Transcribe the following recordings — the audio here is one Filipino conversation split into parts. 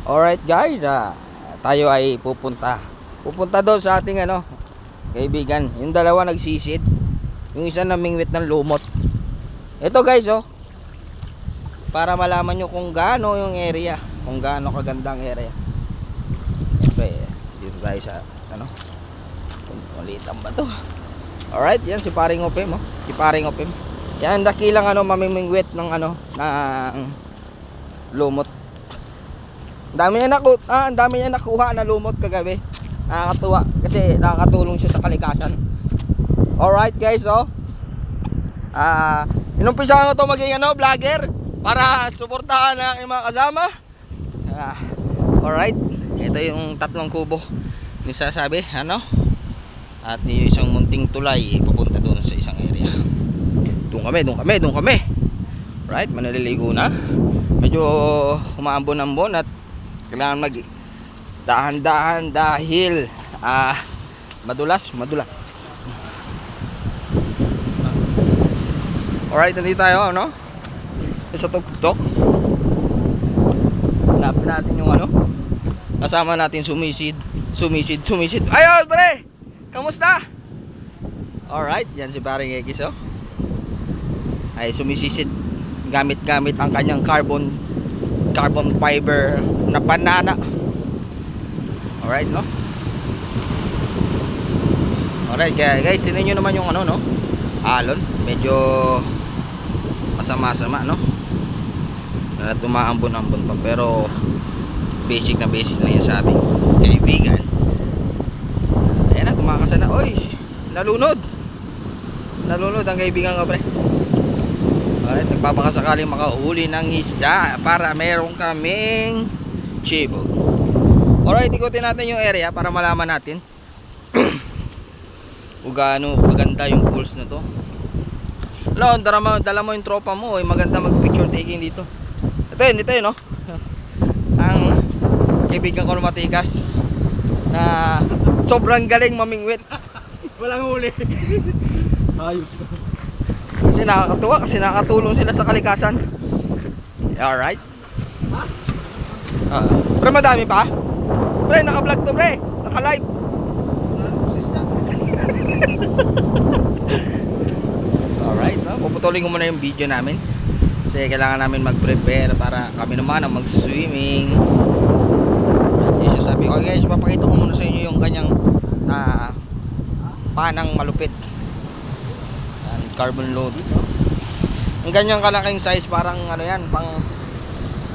Alright guys, tayo ay pupunta doon sa ating kaibigan. Yung dalawa nagsisid, yung isa namingwit ng lumot. Ito guys, para malaman nyo kung gaano yung area, kung gaano kagandang area. Siyempre, dito tayo sa maliit ang bato. Alright, yan si Paring Opim, si Paring Opim. Yan dakilang mamimingwit ng ng lumot. Ang dami niya nakuha na lumot kagabi. Nakakatuwa kasi nakakatulong siya sa kalikasan. Alright guys, inumpisa ko to maging vlogger para suportahan ang aking mga kasama. Alright, ito yung tatlong kubo ni sasabi, at yung isang munting tulay papunta doon sa isang area. Doon kami. Right, manaliligo na. Medyo umaambon-ambon at kailangan mag dahan-dahan dahil madulas. Alright, nandito tayo sa tuktok. Hanapin natin yung kasama natin sumisid. Ayun pre, kamusta? Alright, yan si Paring Ekis ay sumisisid gamit ang kanyang carbon fiber na banana. Alright, Alright guys, tinan nyo naman yung alon. Medyo masama na tumaambon-ambon pa, pero basic na yan sa ating kaibigan. Ayan na, kumakasa na. Oy, nalunod ang kaibigan ko pre. Alright, nagpapakasakaling makahuli ng isda para meron kaming chibog. Alright, ikutin natin yung area para malaman natin kung gaano kaganda yung pools na to. Dala mo yung tropa mo, maganda mag picture taking dito. Ito yun ang kaibigan ko na matikas na sobrang galing mamingwit. Walang huli. Ayos. Kasi nakakatuwa, kasi nakatulong sila sa kalikasan. Alright. Pre, madami pa? Pre, naka-vlog to pre. Naka-live. Alright, puputulin ko muna yung video namin kasi kailangan namin mag-prepare para kami naman ang mag-swimming. At sabi ko guys, papakita ko muna sa inyo yung kanyang panang malupit. Carbon load. Ang ganyang kalaking size, parang yan, pang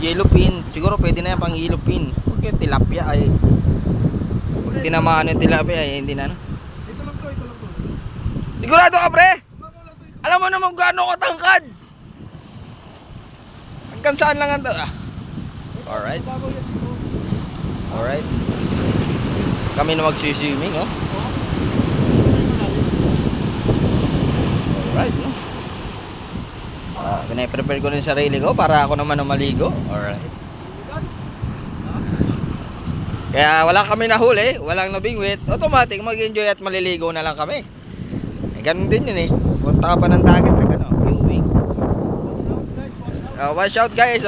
yellow pin. Siguro pwede na yan pang yellow pin. Huwag yung tilapia ay pag tinamaan yung tilapia ay hindi na Ito lang to. Sigurado ka pre? Alam mo naman gaano katangkad. Hanggang saan lang ito Alright. Kami na magsiswimming Alright, pinaprepare ko rin sarili ko para ako naman ang maligo. Alright. Kaya wala kami nahuli, walang nabingwit, automatic mag-enjoy at maliligo na lang kami. Ganun din yun punta ka pa ng dagat viewing. Watch out guys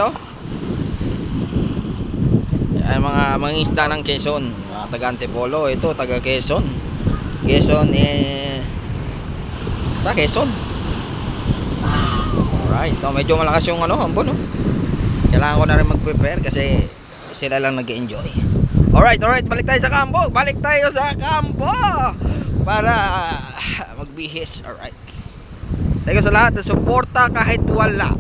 Ay, mga isda ng Quezon, taga Antipolo. Ito taga Quezon sa Quezon. Alright, medyo malakas yung ambon Kailangan ko na rin mag-prepare kasi sila lang nag-enjoy. Alright, balik tayo sa kampo para magbihis. Alright, thank you sa lahat na suporta kahit wala.